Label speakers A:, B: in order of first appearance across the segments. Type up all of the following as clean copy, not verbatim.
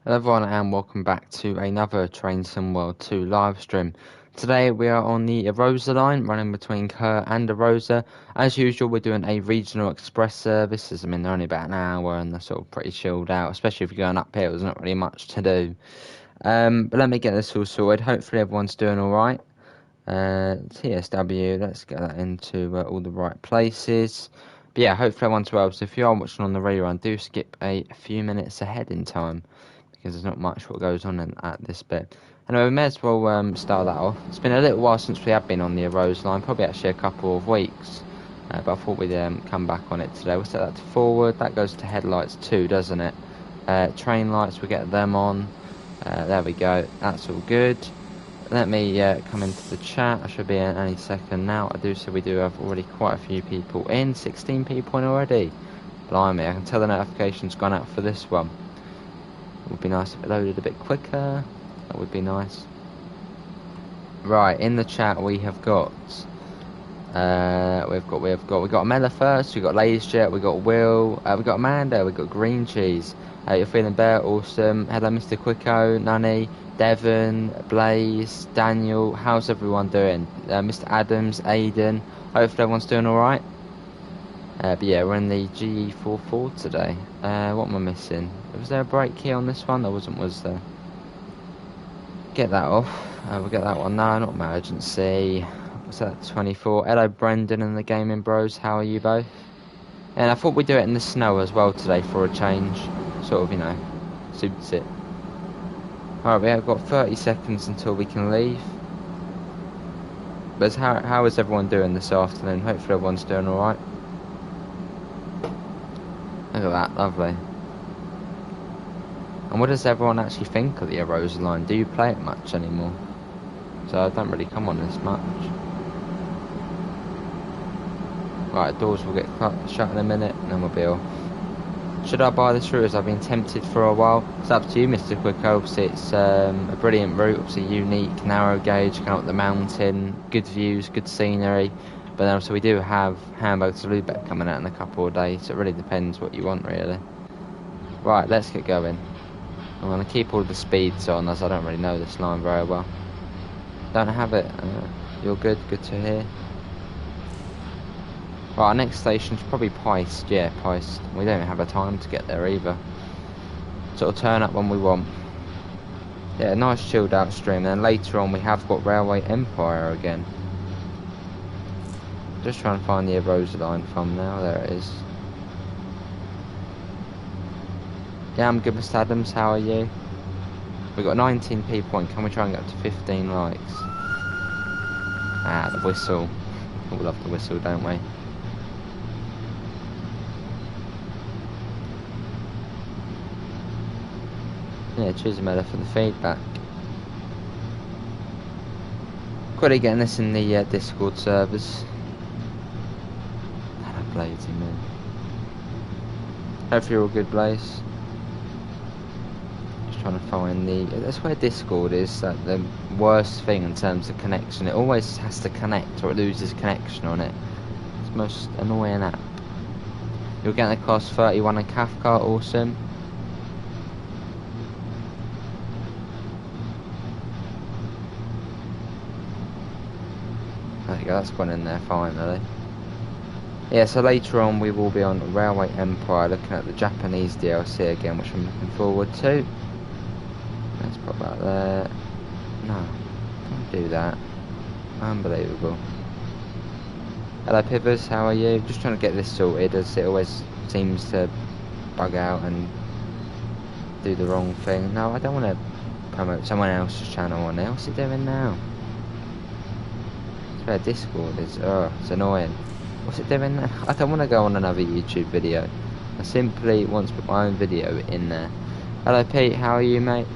A: Hello everyone and welcome back to another Train Sim World 2 live stream. Today we are on the Arosa line running between Kerr and Arosa. As usual we're doing a regional express service, as I mean they're only about an hour and they're sort of pretty chilled out, especially if you're going uphill, there's not really much to do. But let me get this all sorted, hopefully everyone's doing alright. TSW, let's get that into all the right places. But yeah, hopefully everyone's well, so if you are watching on the rerun, do skip a few minutes ahead in time, because there's not much what goes on at this bit. Anyway, we may as well start that off. It's been a little while since we have been on the Arosa line, probably actually a couple of weeks. But I thought we'd come back on it today. We'll set that to forward. That goes to headlights too, doesn't it? Train lights, we get them on. There we go. That's all good. Let me come into the chat. I should be in any second now. We do have already quite a few people in. 16 people in already. Blimey, I can tell the notification's gone out for this one. It would be nice if it loaded a bit quicker. That would be nice. Right, in the chat we have got we got Mella first, we got LazyJet, we got Will, we got Amanda, we got Green Cheese. You're feeling better, awesome. Hello Mr. Quicko, Nunny, Devon, Blaze, Daniel, how's everyone doing? Mr. Adams, Aiden, hopefully everyone's doing alright. But yeah, we're in the GE44 today. What am I missing? Was there a brake key on this one? There wasn't, was there? Get that off. We'll get that one. No, not emergency. What's that? 24. Hello, Brendan and the Gaming Bros. How are you both? And I thought we'd do it in the snow as well today for a change. Sort of, you know, suits it. Alright, we have got 30 seconds until we can leave. But how is everyone doing this afternoon? Hopefully everyone's doing alright. Look at that, lovely. And what does everyone actually think of the Arosa line? Do you play it much anymore? So I don't really come on this much. Right, doors will get shut in a minute and then we'll be off. Should I buy this route, as I've been tempted for a while? It's up to you, Mr. Quick. Obviously it's a brilliant route, obviously unique, narrow gauge, going up the mountain, good views, good scenery. But then also we do have Hamburg to Lubeck coming out in a couple of days, so it really depends what you want really. Right, let's get going. I'm going to keep all the speeds on, as I don't really know this line very well. Don't have it. You're good to hear. Right, our next station's probably Peist. Yeah, Peist. We don't have a time to get there either. Sort of turn up when we want. Yeah, nice chilled out stream. Then later on we have got Railway Empire again. Just trying to find the Arosa line thumbnail. There it is. Yeah, I'm good, Mr. Adams. How are you? We've got 19 people and can we try and get up to 15 likes? Ah, the whistle. We all love the whistle, don't we? Yeah, cheers, Mella, for the feedback. Quickly getting this in the Discord servers. Hello, Blaze, man. Hopefully you're all good, Blaze. Trying to find that's where Discord is, like the worst thing in terms of connection. It always has to connect or it loses connection on it. It's the most annoying app. You're getting the cost 31 in Cathcart, awesome. There you go, that's gone in there finally. Yeah, so later on we will be on Railway Empire looking at the Japanese DLC again, which I'm looking forward to. Let's pop that there. No, don't do that. Unbelievable. Hello Pivers, how are you? Just trying to get this sorted, as it always seems to bug out and do the wrong thing. No, I don't want to promote someone else's channel on there. What's it doing now? It's where Discord is. Oh, it's annoying. What's it doing now? I don't want to go on another YouTube video. I simply want to put my own video in there. Hello Pete, how are you, mate?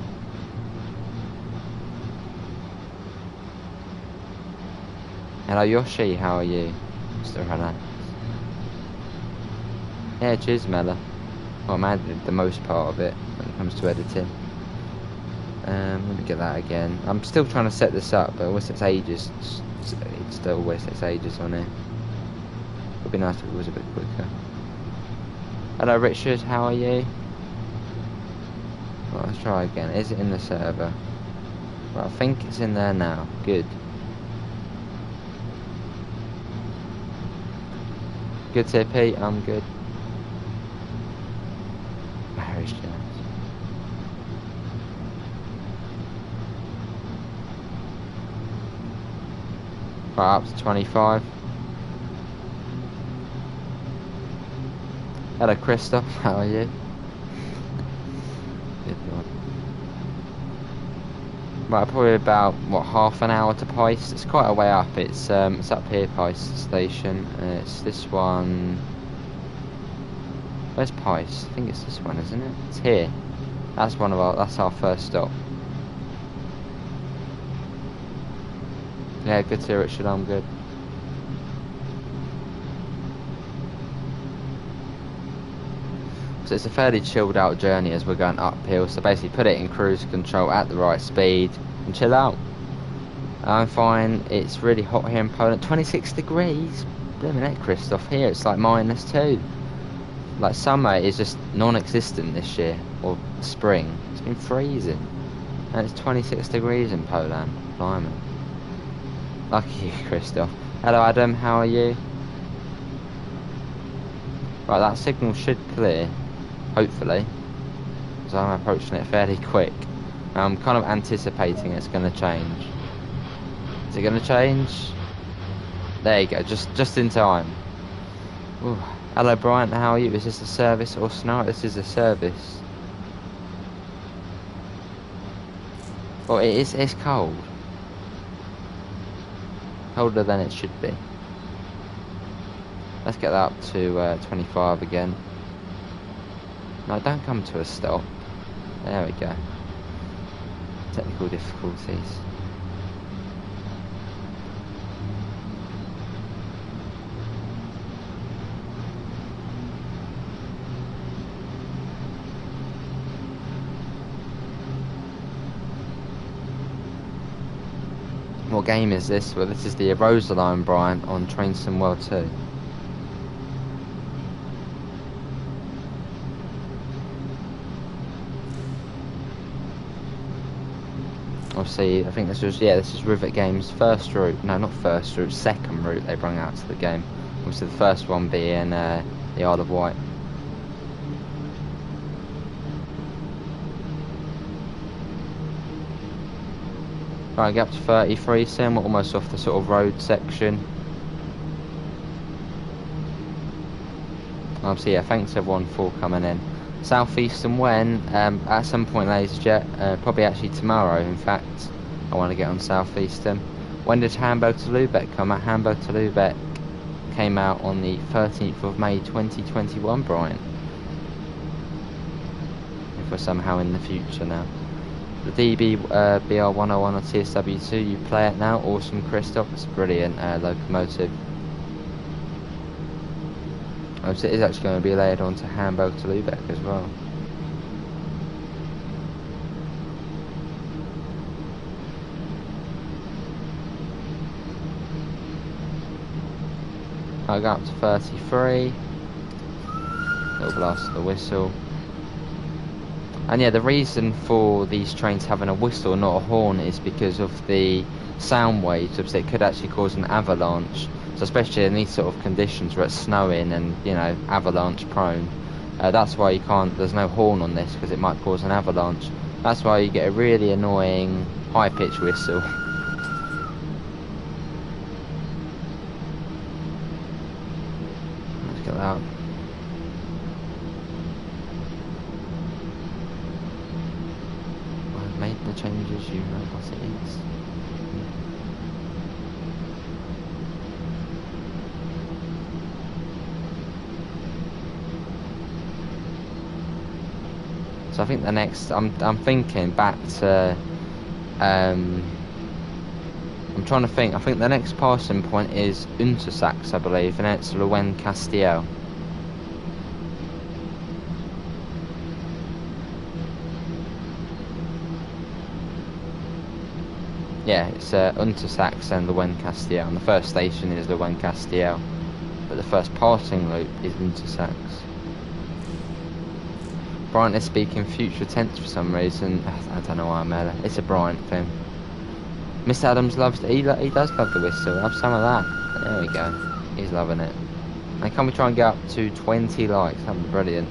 A: Hello Yoshi, how are you? Mr. Relax. Yeah, cheers Mella. Well, I'm adding the most part of it when it comes to editing. Let me get that again. I'm still trying to set this up, but it always takes ages. It still always takes ages on here. It would be nice if it was a bit quicker. Hello Richard, how are you? Right, let's try again. Is it in the server? Well, I think it's in there now. Good. Good TP, I'm good. Marriage chance. Right, up to 25. Hello, Christoph. How are you? Good one. Right, probably about what, half an hour to Pice. It's quite a way up. It's up here, Pice station. It's this one. Where's Pice? I think it's this one, isn't it? It's here. That's that's our first stop. Yeah, good to hear, Richard. I'm good. So it's a fairly chilled out journey as we're going uphill. So basically put it in cruise control at the right speed and chill out. I'm fine. It's really hot here in Poland. 26 degrees. Blimey heck, Christoph. Here it's like -2. Like summer is just non-existent this year, or spring. It's been freezing, and it's 26 degrees in Poland. Blimey. Lucky you, Christoph. Hello, Adam. How are you? Right, that signal should clear, hopefully, because I'm approaching it fairly quick. I'm kind of anticipating it's going to change. Is it going to change? There you go, just in time. Ooh. Hello, Brian. How are you? Is this a service or snow? This is a service. Oh, it's cold. Colder than it should be. Let's get that up to 25 again. No, don't come to a stop. There we go. Technical difficulties. What game is this? Well, this is the Arosa line, Brian, on Train Sim World 2. Obviously, I think this is Rivet Games' first route. No, not first route, second route they brought out to the game. Obviously, the first one being the Isle of Wight. Right, get up to 33 soon. We're almost off the sort of road section. Obviously, yeah, thanks everyone for coming in. Southeastern when? At some point, ladies and gents, probably actually tomorrow, in fact. I want to get on Southeastern. When did Hamburg to Lubeck come out? Hamburg to Lubeck came out on the 13th of May 2021, Brian. If we're somehow in the future now. The DB BR101 on TSW2, you play it now. Awesome, Christoph. It's a brilliant locomotive. It is actually going to be laid on to Hamburg to Lubeck as well. I got up to 33. Little blast of the whistle. And yeah, the reason for these trains having a whistle, not a horn, is because of the sound waves. Obviously, it could actually cause an avalanche. So especially in these sort of conditions where it's snowing and, you know, avalanche prone. That's why you can't, there's no horn on this, because it might cause an avalanche. That's why you get a really annoying high-pitched whistle. Let's get that. I've made the changes, you know what it is. So I think the next, I'm thinking back to, I'm trying to think. I think the next passing point is Untersachs, I believe, and it's Luen Castiel. Yeah, it's Untersachs and Luen Castiel, and the first station is Luen Castiel, but the first passing loop is Untersachs. Bryant is speaking future tense for some reason. I don't know why I'm there. It's a Bryant thing. Mr. Adams loves he does love the whistle. Have some of that. There we go. He's loving it. And can we try and get up to 20 likes? That'd be brilliant.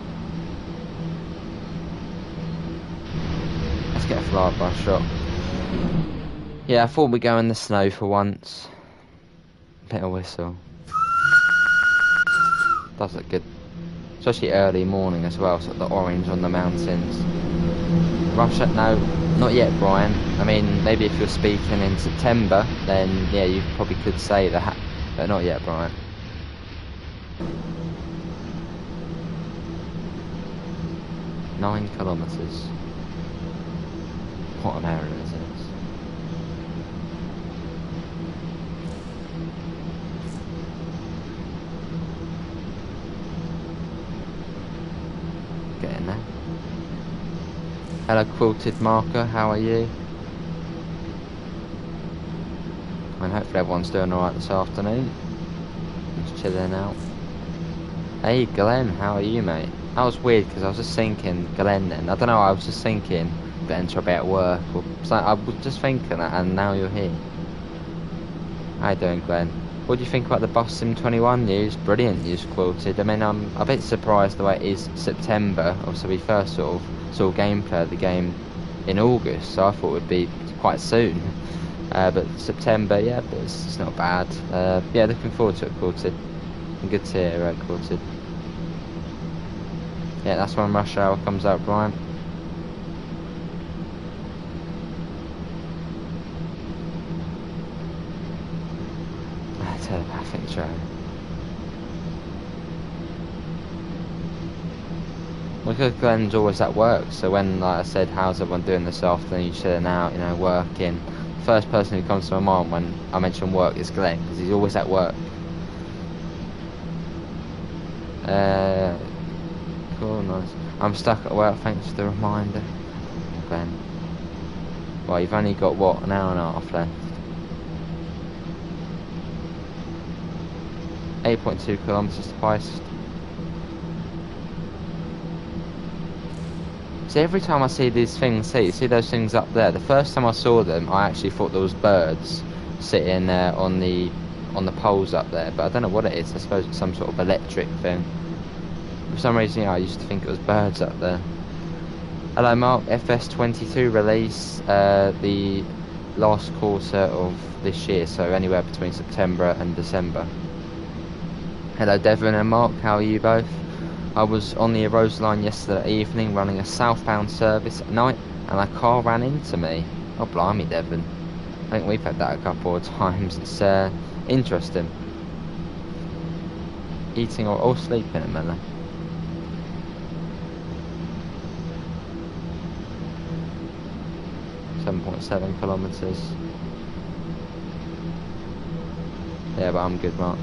A: Let's get a flyby shot. Yeah, I thought we'd go in the snow for once. Bit of whistle. Does look good. Especially early morning as well, so the orange on the mountains. Russia, no, not yet, Brian. I mean, maybe if you're speaking in September, then yeah, you probably could say that, but not yet, Brian. Nine kilometres. What an area is this? Getting there. Hello, Quilted Marker, how are you? And hopefully everyone's doing alright this afternoon. Just chilling out. Hey Glenn, how are you, mate? That was weird because I was just thinking Glenn then. I don't know, I was just thinking getting to about work. So I was just thinking that, and now you're here. How you doing, Glenn? What do you think about the Bus Sim 21 news? Brilliant news, Quilted. I mean, I'm a bit surprised the way it is September. Obviously, we first sort of saw gameplay of the game in August, so I thought it would be quite soon. But September, yeah, but it's not bad. Yeah, looking forward to it, Quilted. Good to hear, Quilted. Yeah, that's when Rush Hour comes out, Brian. Telepathic Joe. Well, because Glenn's always at work, so when, like I said, how's everyone doing this afternoon, you're chilling out, you know, working. The first person who comes to my mind when I mention work is Glenn, because he's always at work. Cool, nice. I'm stuck at work, thanks for the reminder, Glenn. Well, you've only got, what, an hour and a half left. 8.2 kilometres to Heist. See, every time I see these things, see those things up there, the first time I saw them, I actually thought there was birds sitting on the poles up there, but I don't know what it is. I suppose it's some sort of electric thing. For some reason, yeah, I used to think it was birds up there. Hello, Mark. FS22 release the last quarter of this year, so anywhere between September and December. Hello Devon and Mark, how are you both? I was on the Arosa line yesterday evening running a southbound service at night and a car ran into me. Oh blimey, Devon. I think we've had that a couple of times. It's interesting. Eating or sleeping at Miller. .7 kilometres. Yeah, but I'm good, Mark.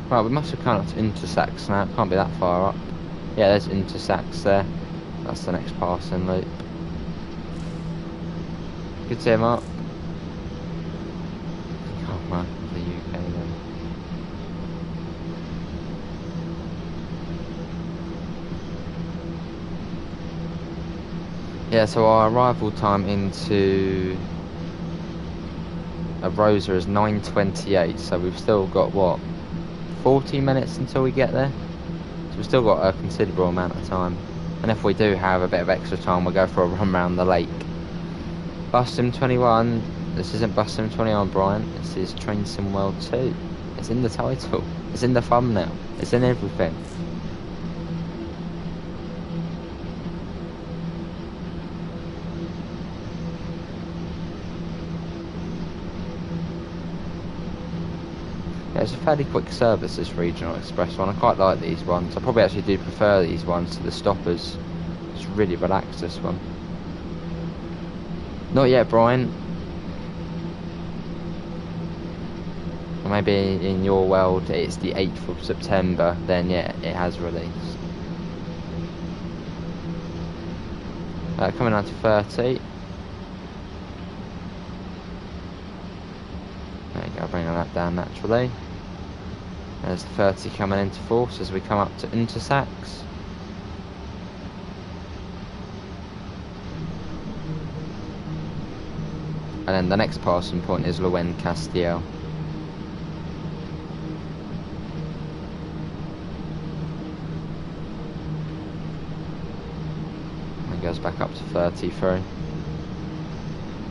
A: Right, we must have come up to Intersax now. It can't be that far up. Yeah, there's Intersax there. That's the next passing loop. Good to see you, Mark. Oh man, the UK then. Yeah, so our arrival time into Arosa is 9:28, so we've still got what? 40 minutes until we get there, so we've still got a considerable amount of time, and if we do have a bit of extra time, we'll go for a run around the lake. Bus Sim 21, this isn't Bus Sim 21, Brian, this is Train Sim World 2, it's in the title, it's in the thumbnail, it's in everything. Yeah, it's a fairly quick service, this regional express one. I quite like these ones. I probably actually do prefer these ones to the stoppers. It's really relaxed, this one. Not yet, Brian. Or maybe in your world it's the 8th of September, then yeah, it has released. Coming down to 30. There you go, bringing that down naturally. There's the 30 coming into force as we come up to Intersax. And then the next passing point is Luen Castiel. And goes back up to 33.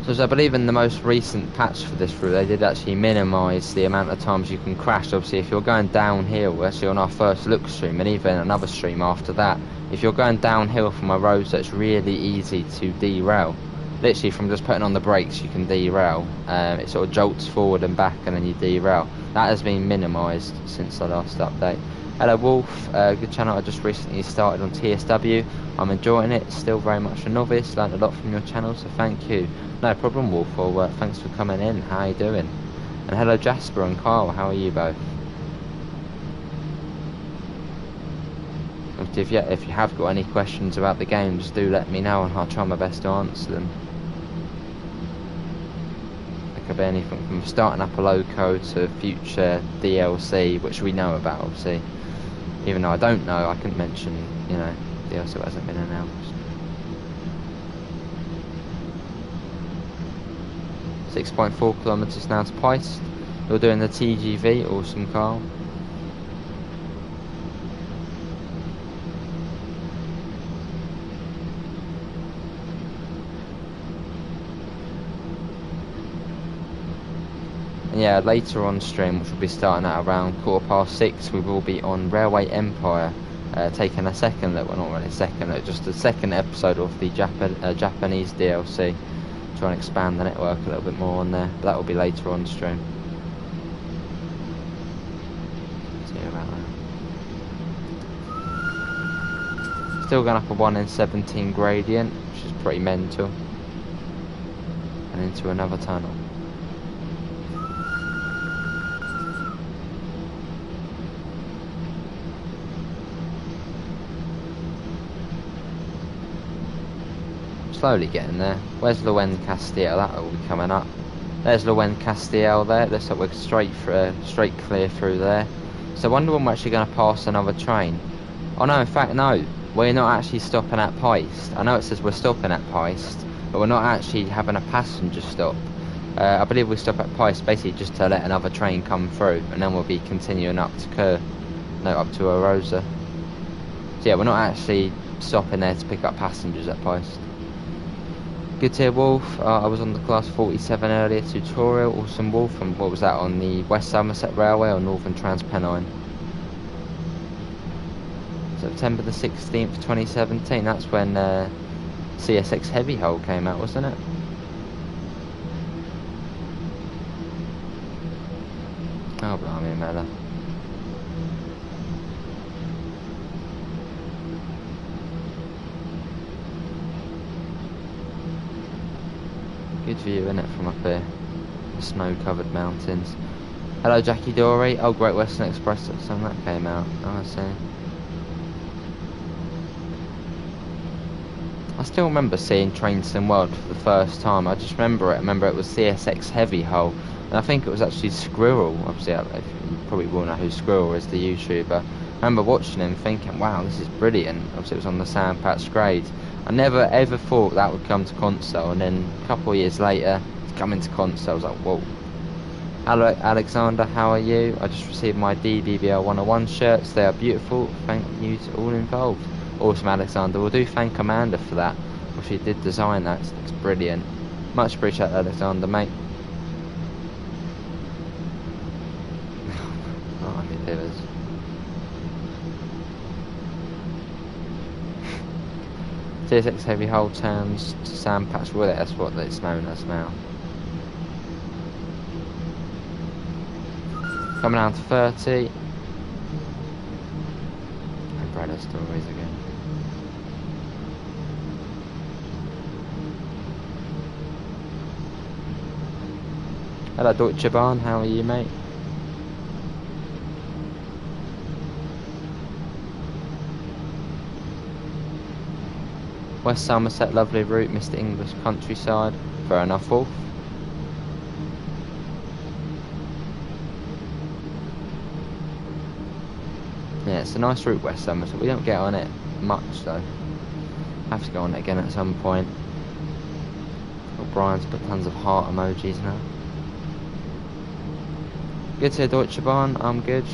A: So as I believe in the most recent patch for this route, they did actually minimise the amount of times you can crash. Obviously, if you're going downhill, actually on our first look stream, and even another stream after that, if you're going downhill from a road that's really easy to derail, literally from just putting on the brakes you can derail. It sort of jolts forward and back and then you derail. That has been minimised since the last update. Hello Wolf, good channel. I just recently started on TSW. I'm enjoying it, still very much a novice, learned a lot from your channel, so thank you. No problem Wolf, well thanks for coming in, how are you doing? And hello Jasper and Kyle, how are you both? If you have got any questions about the game, just do let me know and I'll try my best to answer them. It could be anything from starting up a loco to future DLC, which we know about obviously. Even though I don't know, I couldn't mention, you know, DLC that hasn't been announced. 6.4 kilometers now to Peist. You're doing the TGV, awesome Carl. And yeah, later on stream, which will be starting at around 6:15, we will be on Railway Empire, taking a second look, well not really a second look, just a second episode of the Japanese DLC. Try and expand the network a little bit more on there, but that will be later on stream. See about that. Still going up a 1 in 17 gradient, which is pretty mental. And into another tunnel. Slowly getting there. Where's Luen Castiel? That will be coming up. There's Luen Castiel there. Looks like we're straight clear through there. So I wonder when we're actually going to pass another train. Oh no, in fact no. We're not actually stopping at Peist. I know it says we're stopping at Peist, but we're not actually having a passenger stop. I believe we stop at Peist basically just to let another train come through, and then we'll be continuing up to up to Arosa. So yeah, we're not actually stopping there to pick up passengers at Peist. Good to hear Wolf. I was on the class 47 earlier tutorial. Awesome Wolf. And what was that, on the West Somerset Railway or Northern Transpennine? September the 16th 2017. That's when CSX Heavy Hull came out, wasn't it? Oh blimey Mella. Good view, innit, from up here. The snow-covered mountains. Hello, Jackie Dory. Oh, Great Western Express. Something that came out. Oh, I see. I still remember seeing Train Sim World for the first time. I just remember it. I remember it was CSX Heavy Hull. And I think it was actually Squirrel. Obviously, you probably will know who Squirrel is, the YouTuber. I remember watching him thinking, wow, this is brilliant. Obviously, it was on the Sandpatch grade. I never ever thought that would come to console, and then a couple of years later it's coming to console. I was like, whoa. Hello Alexander, how are you? I just received my DBBL 101 shirts. They are beautiful. Thank you to all involved. Awesome Alexander. We'll do thank Amanda for that. Well, she did design that. It's brilliant. Much appreciated Alexander, mate. Oh, he delivers. CSX Heavy Hull turns to Sandpatch with it, that's what it's known as now. Coming down to 30. Umbrella stories again. Hello Deutsche Bahn, how are you mate? West Somerset, lovely route, Mr. English countryside. Fair enough, Wolf. it's a nice route, West Summer, so we don't get on it much though. Have to go on it again at some point. Oh, Brian's put tons of heart emojis now. Good here, Deutsche Bahn, I'm good.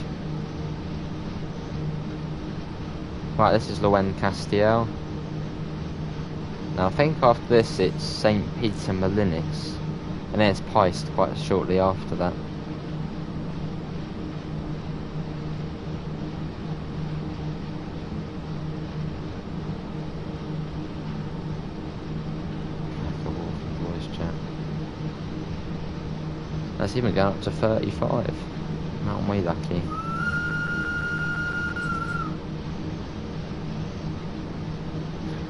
A: Right, this is Loen Castiel. Now I think after this it's St. Peter Molinis, and then it's Peist quite shortly after that. That's even going up to 35. Aren't we lucky?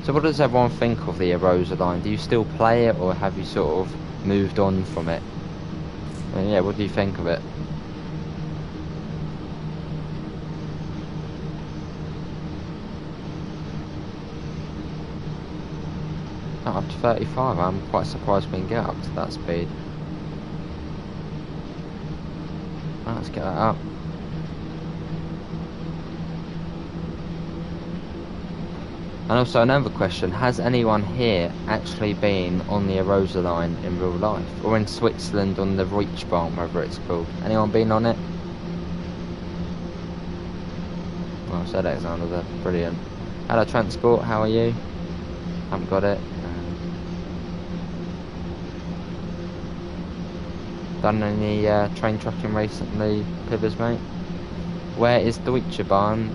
A: So what does everyone think of the Arosa line? Do you still play it, or have you sort of moved on from it? And yeah, what do you think of it? Oh, up to 35, I'm quite surprised we can get up to that speed. Right, let's get that up. And also another question, has anyone here actually been on the Arosa line in real life? Or in Switzerland on the Reichsbahn, whatever it's called? Anyone been on it? Well, said Alexander there, brilliant. Hello Transport, how are you? Haven't got it. Done any train tracking recently, Pivers mate? Where is Deutsche Bahn?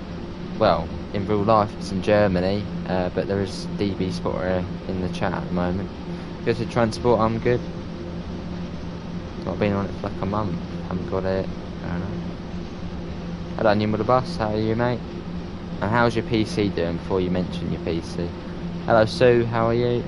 A: Well, in real life it's in Germany, but there is DB Spotter in the chat at the moment. Good to Transport, I'm good. Not been on it for like a month, haven't got it, I don't know. Hello New Mother Bus, how are you mate? And how's your PC doing before you mention your PC? Hello Sue, how are you?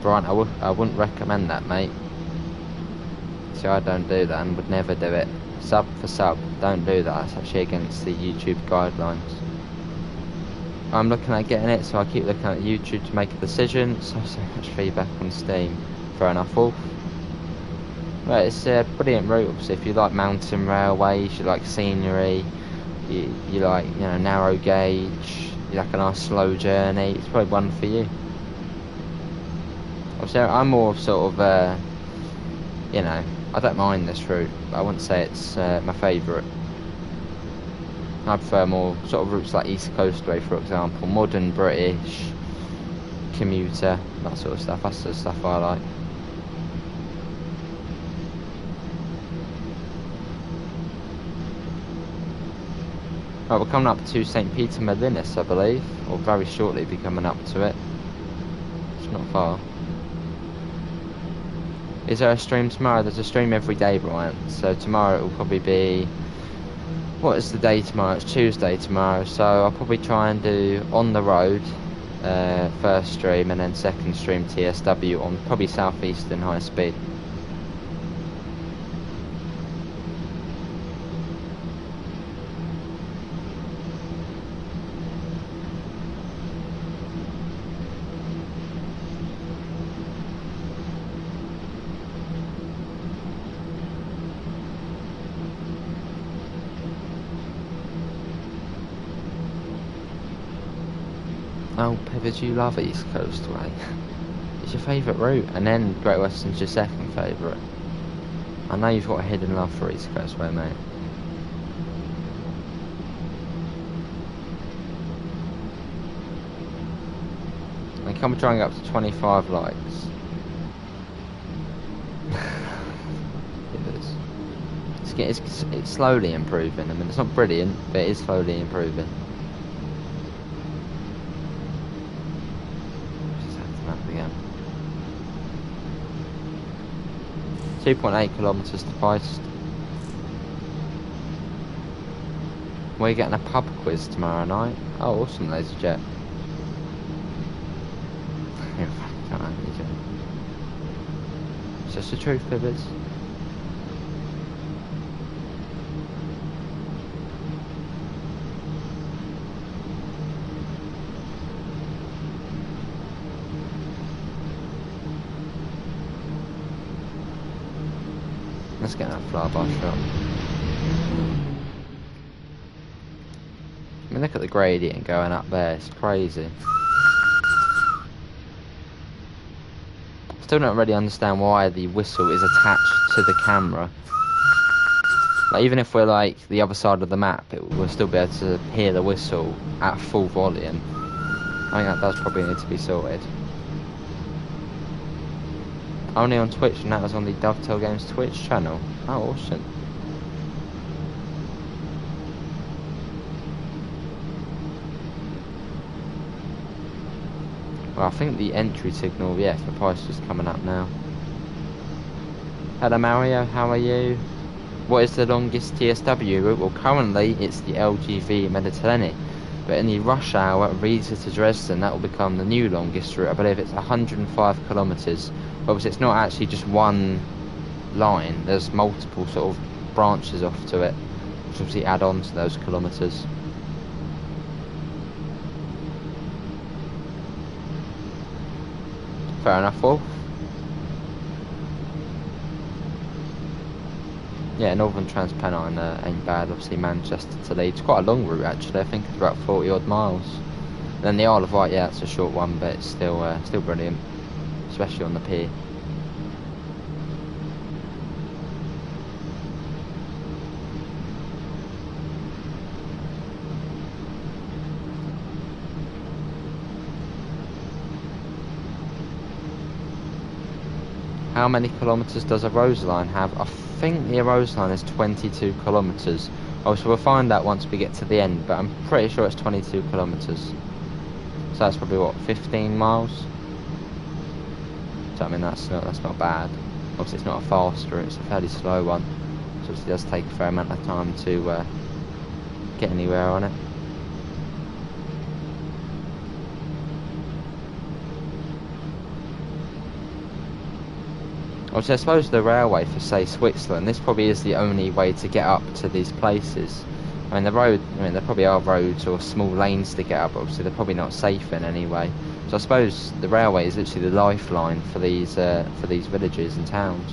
A: Brian, I wouldn't recommend that, mate. See, I don't do that and would never do it. Sub for sub, don't do that. It's actually against the YouTube guidelines. I'm looking at getting it, so I keep looking at YouTube to make a decision. So much feedback on Steam. Fair enough, Wolf. Right, it's a brilliant route. Obviously, if you like mountain railways, you like scenery, you like, you know, narrow gauge, you like a nice slow journey, it's probably one for you. Obviously, I'm more sort of, you know, I don't mind this route, but I wouldn't say it's my favourite. I prefer more sort of routes like East Coastway, for example, modern British, commuter, that sort of stuff. That's the stuff I like. Right, we're coming up to St. Peter Molinis, I believe, or very shortly be coming up to it. It's not far. Is there a stream tomorrow? There's a stream every day, Brian. So tomorrow it will probably be... What is the day tomorrow? It's Tuesday tomorrow. So I'll probably try and do On the Road, first stream, and then second stream TSW on probably Southeastern high speed. Oh, Pivot, you love East Coastway. It's your favourite route, and then Great Western's your second favourite. I know you've got a hidden love for East Coastway, mate. I can try and get up to 25 likes. It's slowly improving. I mean, it's not brilliant, but it is slowly improving. 2.8 kilometres to Post. We're getting a pub quiz tomorrow night. Oh, awesome, Laser Jet. It's just the truth, Pibbers. Let's get that flyby shot. I mean, look at the gradient going up there, it's crazy. Still don't really understand why the whistle is attached to the camera. Like, even if we're like the other side of the map, we'll still be able to hear the whistle at full volume. I think that does probably need to be sorted. Only on Twitch, and that was on the Dovetail Games Twitch channel. Oh, awesome. Well, I think the entry signal, yeah, for Price is coming up now. Hello Mario, how are you? What is the longest TSW route? Well, currently it's the LGV Mediterranean, but in the rush hour Riesa to Dresden, that will become the new longest route. I believe it's 105 kilometres. Obviously it's not actually just one line, there's multiple sort of branches off to it, which obviously add on to those kilometres. Fair enough, Wolf. Yeah, Northern Transpennine ain't bad. Obviously Manchester to Leeds, quite a long route actually. I think it's about 40 odd miles. Then the Isle of Wight, yeah, it's a short one, but it's still brilliant, especially on the pier. How many kilometres does Arosa line have? I think the Arosa line is 22 kilometres. Oh, so we'll find out once we get to the end, but I'm pretty sure it's 22 kilometres. So that's probably what, 15 miles? So I mean that's not bad. Obviously it's not a fast route, it's a fairly slow one. So obviously it does take a fair amount of time to get anywhere on it. Obviously, I suppose the railway for, say, Switzerland, this probably is the only way to get up to these places. I mean, there probably are roads or small lanes to get up, but obviously they're probably not safe in any way. So I suppose the railway is literally the lifeline for these villages and towns.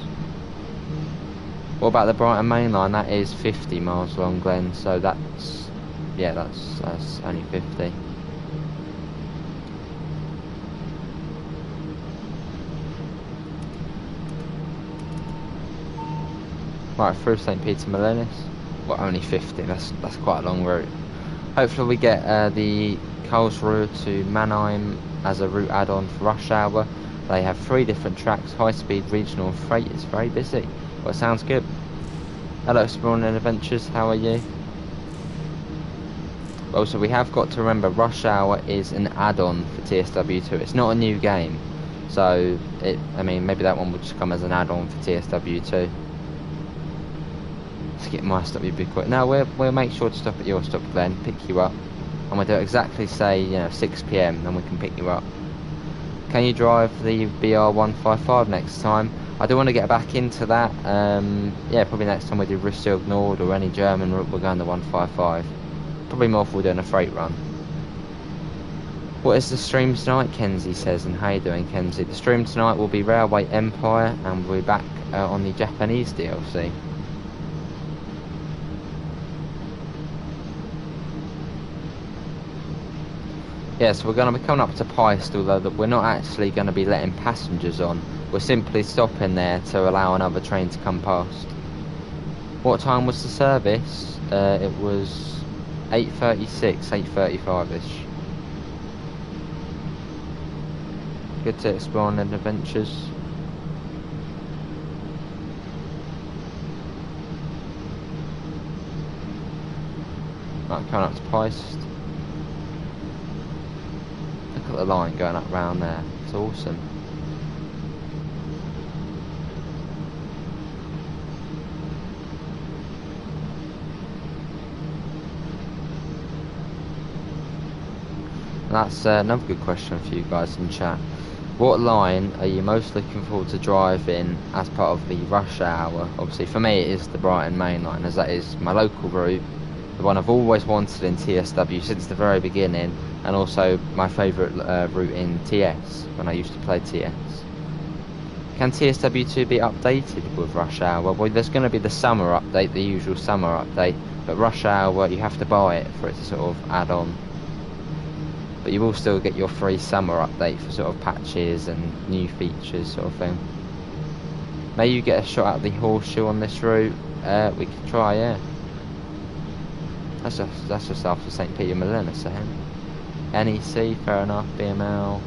A: What about the Brighton Main Line? That is 50 miles long, Glenn, so that's only 50. Right, through St. Peter Molinis. Well, only 50, that's quite a long route. Hopefully we get the Karlsruhe to Mannheim as a route add-on for rush hour. They have 3 different tracks, high speed, regional and freight. It's very busy. Well, it sounds good. Hello Exploring and Adventures, how are you? Well, so we have got to remember rush hour is an add-on for TSW2. It's not a new game. So, I mean, maybe that one would just come as an add-on for TSW2. Let's get my stop, you big quick. No, we'll make sure to stop at your stop, Glenn, pick you up, and we'll do it exactly, say, 6 PM, then we can pick you up. Can you drive the BR155 next time? I do want to get back into that. Yeah, probably next time we do Rüsselsheim Nord or any German route, we're going to 155. Probably more if we're doing a freight run. What is the stream tonight? Kenzie says, and how you doing, Kenzie? The stream tonight will be Railway Empire, and we'll be back on the Japanese DLC. Yeah, so we're going to be coming up to Peist, although that we're not actually going to be letting passengers on. We're simply stopping there to allow another train to come past. What time was the service? It was 8:36, 8:35ish. Good to Exploring and Adventures. Right, coming up to Peist. Look at the line going up round there. It's awesome. that's another good question for you guys in chat. What line are you most looking forward to driving as part of the rush hour? Obviously, for me, it is the Brighton main line, as that is my local route, the one I've always wanted in TSW since the very beginning, and also my favourite route in TS, when I used to play TS. Can TSW2 be updated with rush hour? Well, there's going to be the summer update, the usual summer update, but rush hour, you have to buy it for it to sort of add on. But you will still get your free summer update for sort of patches and new features sort of thing. May you get a shot at the horseshoe on this route? We could try, yeah. That's just after St. Peter Molinis, I think. NEC, fair enough. BML.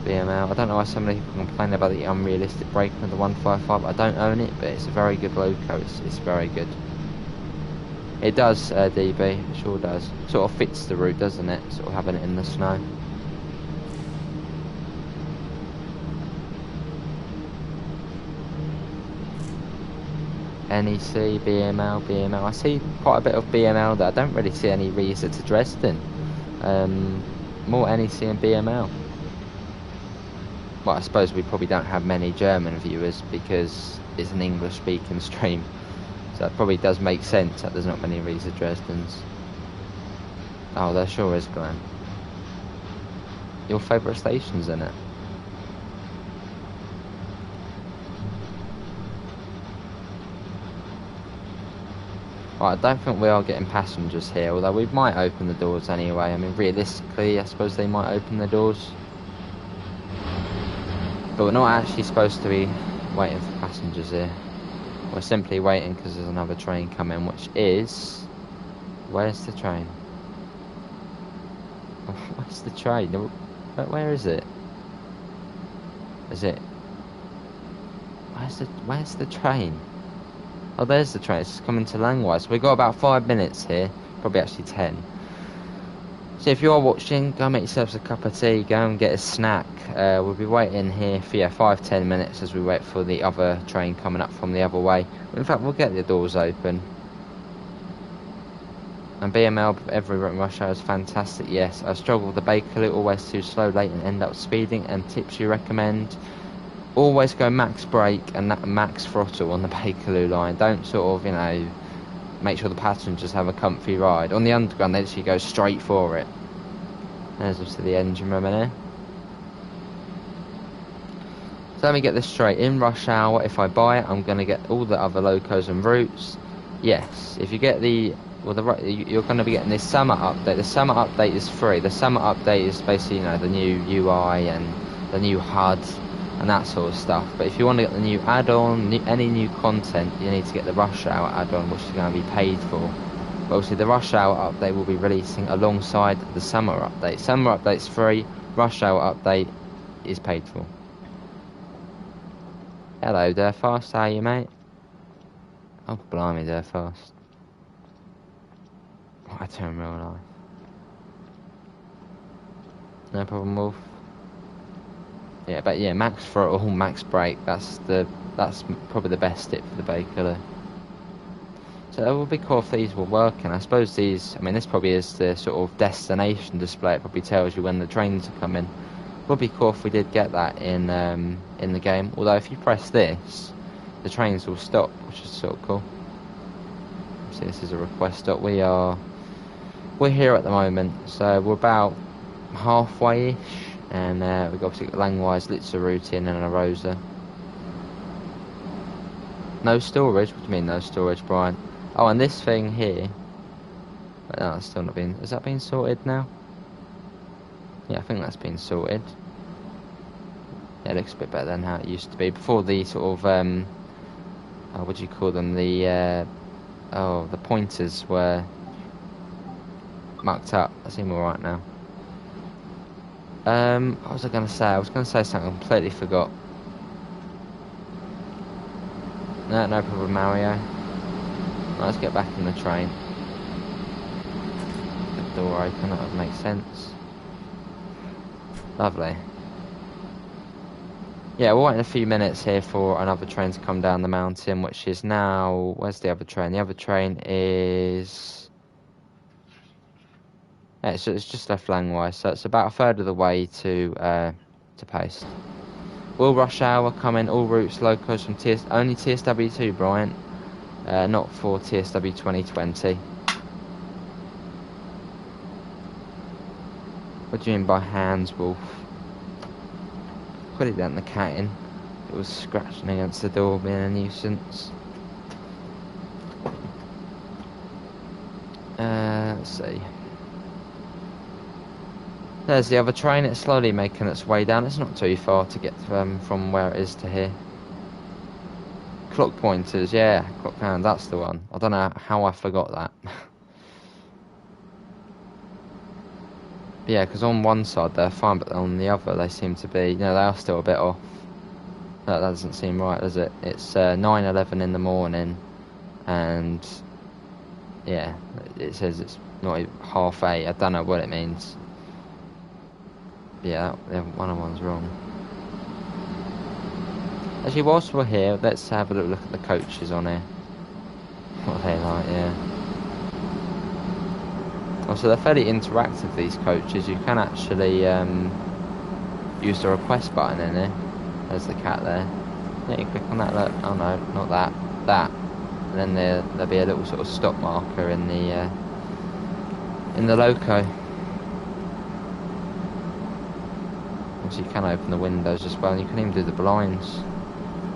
A: I don't know why so many people complain about the unrealistic braking of the 155. I don't own it, but it's a very good loco. It's very good. It does, DB, it sure does. Sort of fits the route, doesn't it? Sort of having it in the snow. NEC, BML. I see quite a bit of BML there. I don't really see any Riesa to Dresden. More NEC and BML. Well, I suppose we probably don't have many German viewers because it's an English-speaking stream. So it probably does make sense that there's not many Riesa Dresdens. Oh, there sure is, Glenn. Your favourite station's in it? Right, I don't think we are getting passengers here, although we might open the doors anyway. I mean, realistically, I suppose they might open the doors. But we're not actually supposed to be waiting for passengers here. We're simply waiting because there's another train coming, which is... Where's the train? Where's the train? Where is it? Is it... Where's the train? Oh, there's the train. It's coming to Langwise. So we've got about 5 minutes here. Probably actually 10. So if you're watching, go make yourselves a cup of tea. Go and get a snack. We'll be waiting here for 5-10 minutes as we wait for the other train coming up from the other way. In fact, we'll get the doors open. And BML, every rush hour is fantastic. Yes, I struggle with the Bakerloo. Always too slow, late, and end up speeding. And tips you recommend: always go max brake and max throttle on the Bakerloo line. Don't sort of, you know, make sure the passengers have a comfy ride. On the underground, they literally go straight for it. There's obviously the engine room in here. So let me get this straight. In rush hour, if I buy it, I'm going to get all the other locos and routes. Yes, if you get the... Well, you're going to be getting this summer update. The summer update is free. The summer update is basically, you know, the new UI and the new HUD and that sort of stuff. But if you want to get the new add-on, any new content, you need to get the rush hour add-on, which is going to be paid for. But obviously the rush hour update will be releasing alongside the summer update. Summer update's free, rush hour update is paid for. Hello there, Fast, how are you, mate? Oh, blimey there, Fast. I turn real life. No problem, Wolf. Yeah, but yeah, max throttle, max brake. That's probably the best tip for the Bakerloo. So it would be cool if these were working. I suppose these. I mean, this probably is the sort of destination display. It probably tells you when the trains are coming. It would be cool if we did get that in the game. Although if you press this, the trains will stop, which is sort of cool. See, this is a request stop. We're here at the moment, so we're about halfway-ish, and we've obviously got Langwise, Litzer routine, and Arosa. No storage? What do you mean no storage, Brian? Oh, and this thing here... No, that's still not been... Has that been sorted now? Yeah, I think that's been sorted. Yeah, it looks a bit better than how it used to be. Before the sort of... what do you call them? The pointers were... mucked up. I seem alright now. What was I going to say? I was going to say something I completely forgot. No problem, Mario. Right, let's get back in the train. Get the door open, that would make sense. Lovely. Yeah, we're waiting a few minutes here for another train to come down the mountain, which is now... Where's the other train? The other train is... Yeah, it's just left lane-wise, so it's about a third of the way to Paste. Will rush hour coming, all routes locos from only TSW2, Bryant, not for TSW 2020. What do you mean by hands, Wolf? Put it down the cat in. It was scratching against the door, being a nuisance. Let's see. There's the other train. It's slowly making its way down. It's not too far to get from where it is to here. Clock pointers, yeah, clock hand, that's the one. I don't know how I forgot that. Yeah, because on one side they're fine, but on the other they seem to be, they are still a bit off. That doesn't seem right, does it? It's 9:11 in the morning, and yeah, it says it's not even 8:30. I don't know what it means. Yeah, one of one's wrong. Actually, whilst we're here, let's have a little look at the coaches on here. What are they like, yeah. Oh, so they're fairly interactive, these coaches. You can actually use the request button in here. There's the cat there. Yeah, you click on that, look. Oh no, not that. That. And then there'll be a little sort of stop marker in the loco. Also, you can open the windows as well, and you can even do the blinds.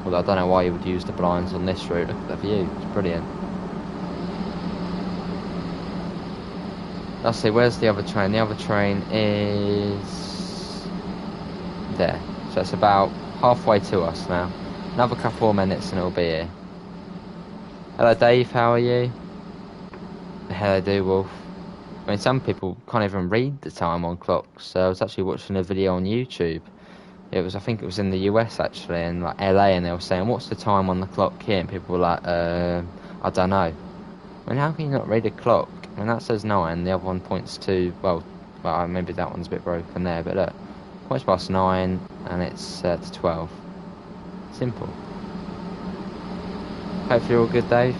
A: Although I don't know why you would use the blinds on this route. Look at the view, it's brilliant. Let's see, where's the other train? The other train is there. So it's about halfway to us now. Another couple more minutes and it'll be here. Hello Dave, how are you? Hello do Wolf. I mean, some people can't even read the time on clocks. So I was actually watching a video on YouTube. I think it was in the US actually, in like LA, and they were saying, what's the time on the clock here? And people were like, I don't know. I mean, how can you not read a clock? I mean, that says 9, the other one points to, well, maybe that one's a bit broken there, but look, points past 9, and it's to 12. Simple. Hopefully you're all good, Dave.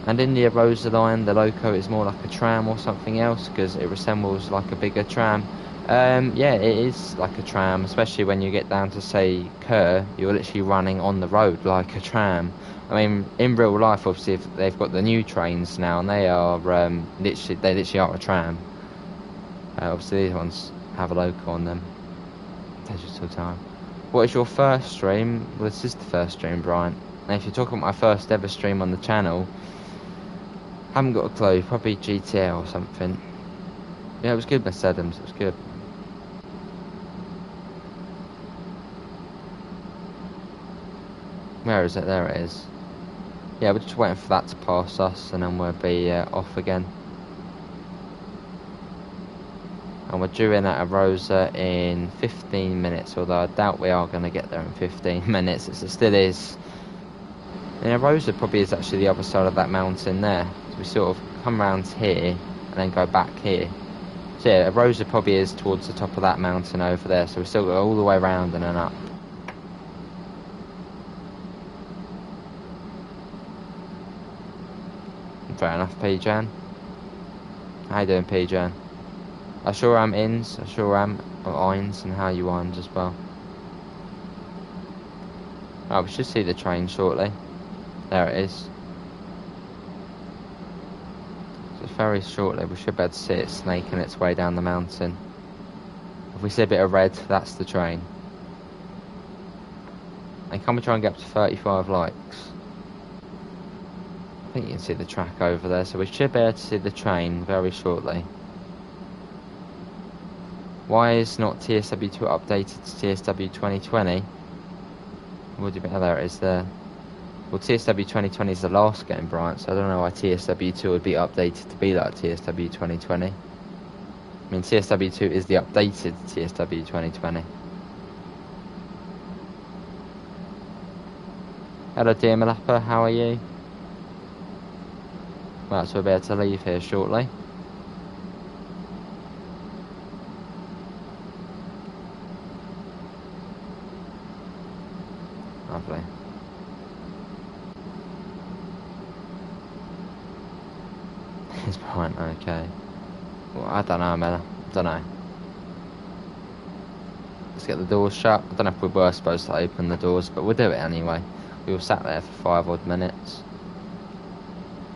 A: And in the Arosa line, the loco is more like a tram or something else, because it resembles like a bigger tram. Yeah, it is like a tram, especially when you get down to, say, Kerr, you're literally running on the road like a tram. I mean, in real life, obviously, if they've got the new trains now, and they are literally are a tram. Obviously, these ones have a loco on them. Digital time. What is your first stream? Well, this is the first stream, Brian. Now, if you're talking about my first ever stream on the channel, I haven't got a clue. Probably GTA or something. Yeah, it was good, Miss Adams. It was good. Where is it? There it is. Yeah, we're just waiting for that to pass us, and then we'll be off again. And we're due in at Arosa in 15 minutes, although I doubt we are going to get there in 15 minutes. It still is. And Arosa probably is actually the other side of that mountain there. So we sort of come round here, and then go back here. So yeah, Arosa probably is towards the top of that mountain over there, so we still go all the way around and then up. Fair enough, P-Jan. How you doing, P-Jan? I sure am ins, I sure am, or ins, and how you ins as well. Oh, we should see the train shortly. There it is. So very shortly we should be able to see it snaking its way down the mountain. If we see a bit of red, that's the train. And can we try and get up to 35 likes? I think you can see the track over there, so we should be able to see the train very shortly. Why is not TSW2 updated to TSW 2020? What do you mean? Oh, there it is there. Well, TSW 2020 is the last game, Brian, so I don't know why TSW2 would be updated to be like TSW 2020. I mean, TSW2 is the updated TSW 2020. Hello, dear Malappa, how are you? Right, so we'll be able to leave here shortly. Lovely. It's behind, okay. Well, I don't know, man. I don't know. Let's get the doors shut. I don't know if we were supposed to open the doors, but we'll do it anyway. We all sat there for 5 odd minutes.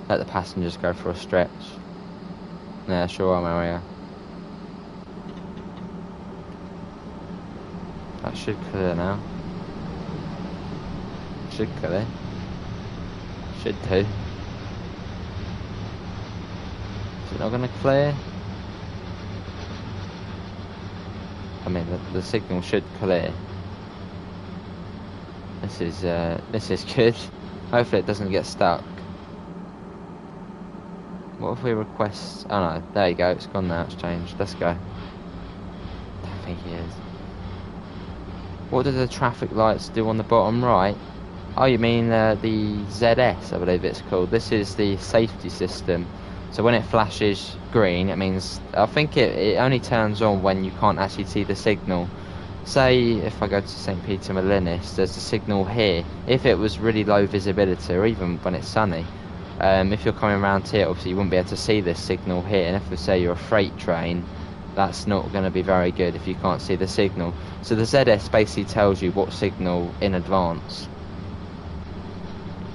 A: Let the passengers go for a stretch. Yeah, sure, Mario. That should clear now. Should clear. Should do. Is it not going to clear? I mean, the signal should clear. This is good. Hopefully it doesn't get stuck. What if we request... Oh no, there you go, it's gone now, it's changed. Let's go. Don't think it is. What do the traffic lights do on the bottom right? Oh, you mean the ZS, I believe it's called. This is the safety system. So when it flashes green, it means... I think it only turns on when you can't actually see the signal. Say, if I go to St. Peter Molinis, there's a signal here. If it was really low visibility, or even when it's sunny, if you're coming around here, obviously you wouldn't be able to see this signal here. And if we say you're a freight train, that's not going to be very good if you can't see the signal. So the ZS basically tells you what signal in advance.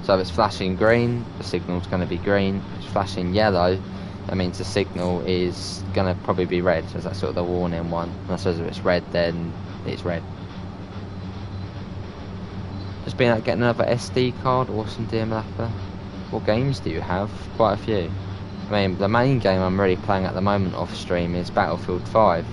A: So if it's flashing green, the signal's going to be green. If it's flashing yellow, that means the signal is going to probably be red. So that's sort of the warning one. And I suppose if it's red, then it's red. Just been out getting another SD card. Awesome, dear Malappa. What games do you have? Quite a few. I mean, the main game I'm really playing at the moment off stream is Battlefield 5,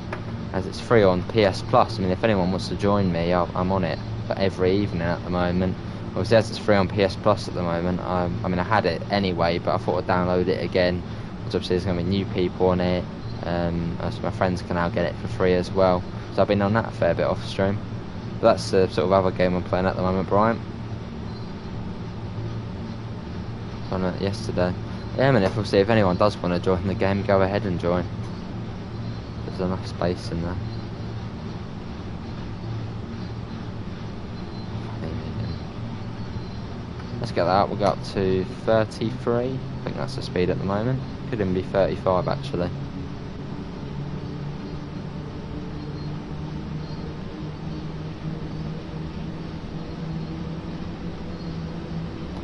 A: as it's free on PS Plus. I mean, if anyone wants to join me, I'm on it for every evening at the moment. Obviously, as it's free on PS Plus at the moment, I mean, I had it anyway, but I thought I'd download it again. Because obviously there's going to be new people on it, so my friends can now get it for free as well. So I've been on that a fair bit off stream. But that's the sort of other game I'm playing at the moment, Brian. On it yesterday. Yeah, I mean, obviously if anyone does want to join the game, go ahead and join. There's enough space in there. Let's get that up. We'll go up to 33. I think that's the speed at the moment. Could even be 35 actually.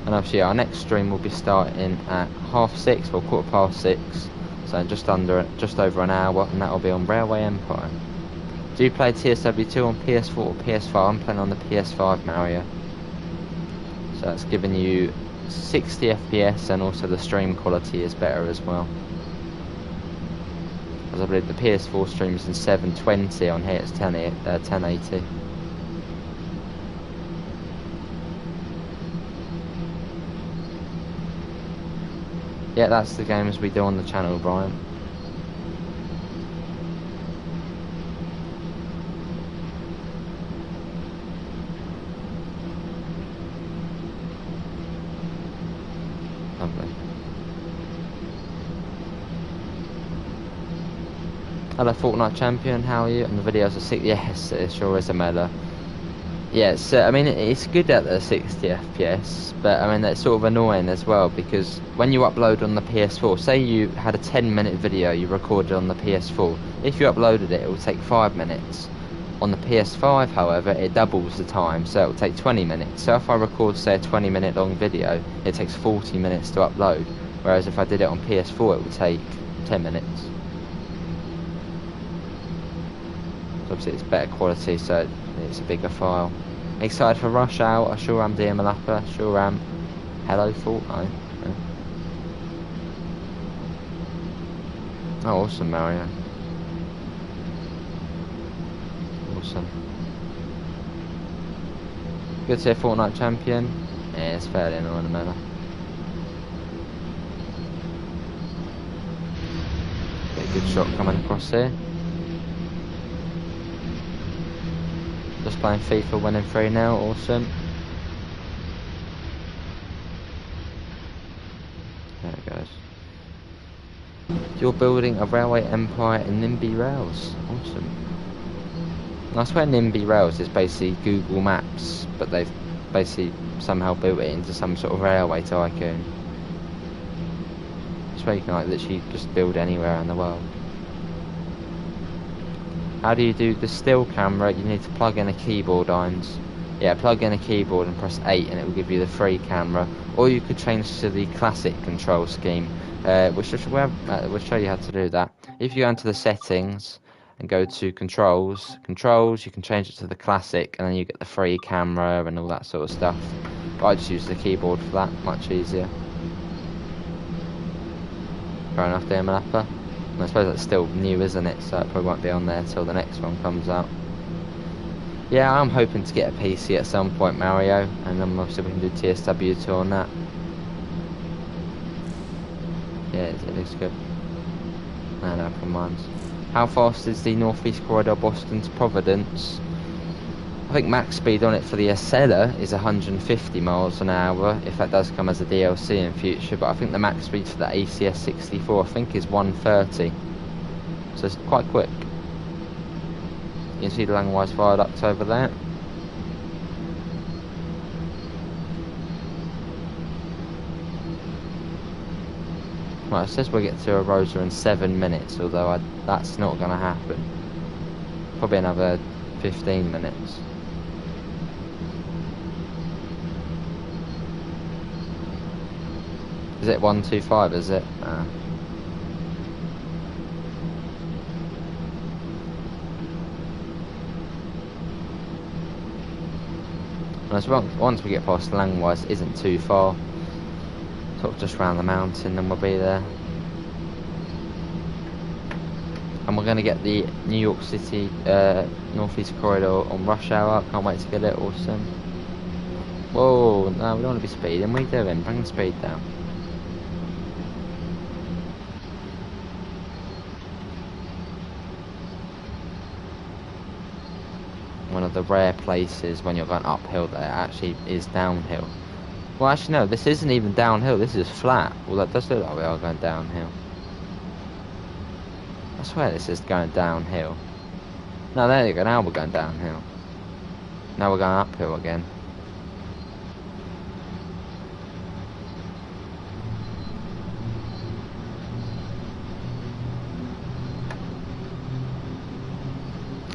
A: And obviously our next stream will be starting at 6:30, or 6:15. So just over an hour, and that will be on Railway Empire. Do you play TSW2 on PS4 or PS5? I'm playing on the PS5, Mario. So that's giving you 60 FPS, and also the stream quality is better as well. As I believe the PS4 streams in 720, on here it's 1080. Yeah, that's the games we do on the channel, Brian. Lovely. Hello, Fortnite Champion, how are you? And the videos are 6. Yes, it sure is a mela. Yes, I mean, it's good at the 60 FPS, but I mean, that's sort of annoying as well, because when you upload on the PS4, say you had a 10-minute video you recorded on the PS4, if you uploaded it, it will take 5 minutes. On the PS5, however, it doubles the time, so it will take 20 minutes. So if I record, say, a 20-minute long video, it takes 40 minutes to upload, whereas if I did it on PS4, it would take 10 minutes. So obviously it's better quality, so it's a bigger file. Excited for Rush Hour? I sure am, dear Malappa. Sure am. Hello, Fortnite. Yeah. Oh, awesome, Mario. Awesome. Good to see a Fortnite Champion. Yeah, it's fairly annoying, man. Get a good shot coming across here. Just playing FIFA, winning 3 now, awesome. There it goes. You're building a railway empire in NIMBY Rails. Awesome. I swear NIMBY Rails is basically Google Maps, but they've basically somehow built it into some sort of railway tycoon. where you can like literally just build anywhere in the world. How do you do the still camera? You need to plug in a keyboard, Irons. Yeah, plug in a keyboard and press 8 and it will give you the free camera. Or you could change to the classic control scheme, which will show you how to do that. If you go into the settings and go to controls, you can change it to the classic and then you get the free camera and all that sort of stuff. But I just use the keyboard for that, much easier. Fair enough there, Malappa. I suppose that's still new, isn't it? So it probably won't be on there till the next one comes out. Yeah, I'm hoping to get a PC at some point, Mario, and then obviously we can do TSW2 on that. Yeah, it looks good. No commands. How fast is the Northeast Corridor Boston to Providence? I think max speed on it for the Acela is 150 miles an hour, if that does come as a DLC in future, but I think the max speed for the ACS 64 I think is 130, so it's quite quick. You can see the Langwise Viaduct over there. Right, it says we'll get to Arosa in 7 minutes, although that's not going to happen. Probably another 15 minutes. Is it 125, is it? Once we get past Langwise, it isn't too far. Sort of just round the mountain, then we'll be there. And we're going to get the New York City Northeast Corridor on rush hour. Can't wait to get it, awesome. Whoa, no, we don't want to be speeding. What are you doing? Bring the speed down. One of the rare places when you're going uphill that actually is downhill. Well, actually no, this isn't even downhill, this is flat. Well, that does look like we are going downhill. I swear this is going downhill. No, there you go, now we're going downhill. Now we're going uphill again.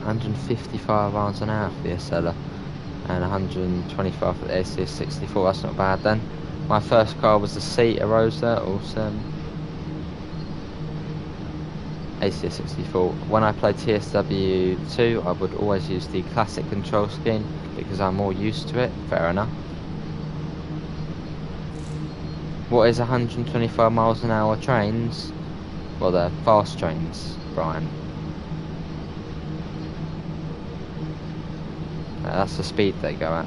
A: $155 miles an hour for the Acela and 125 for the ACS 64. That's not bad then. My first car was the C Arosa, awesome. ACS 64. When I played TSW2, I would always use the classic control scheme because I'm more used to it. Fair enough. What is 125 miles an hour trains? Well, they're fast trains, Brian. That's the speed they go at.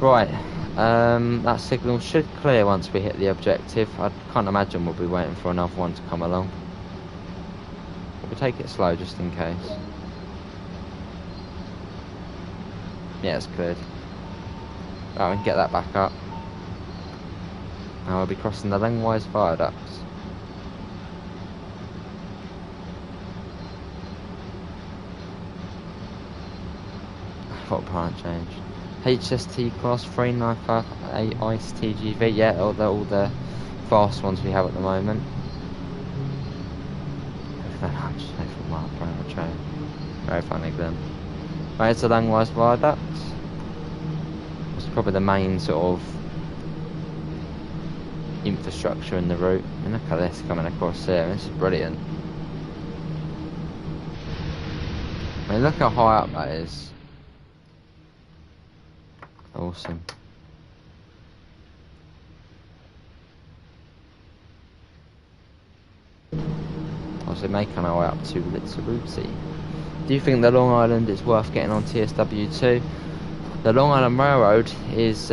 A: Right, that signal should clear once we hit the objective. I can't imagine we'll be waiting for another one to come along. We'll take it slow just in case. Yeah, it's cleared. Right, we can get that back up. Now we'll be crossing the Langwise Viaducts. What branch change? HST class 3958 ICE TGV. Yeah, all the fast ones we have at the moment. Very funny then. Right, it's the Langwise Viaduct. It's probably the main sort of infrastructure in the route. I mean, look at this coming across here. This is brilliant. I mean, look how high up that is. Awesome. Obviously making our way up to Little. Do you think the Long Island is worth getting on TSW2? The Long Island Railroad is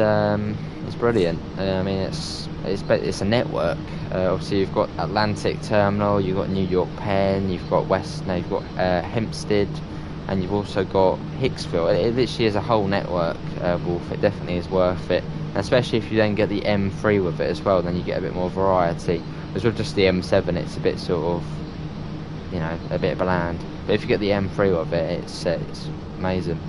A: brilliant. I mean, it's a network. Obviously, you've got Atlantic Terminal, you've got New York Penn, you've got you've got Hempstead, and you've also got Hicksville. It literally is a whole network, Wolf. It definitely is worth it, and especially if you then get the M3 with it as well, then you get a bit more variety. Because with just the M7, it's a bit sort of, you know, a bit bland. But if you get the M3 with it, it's amazing.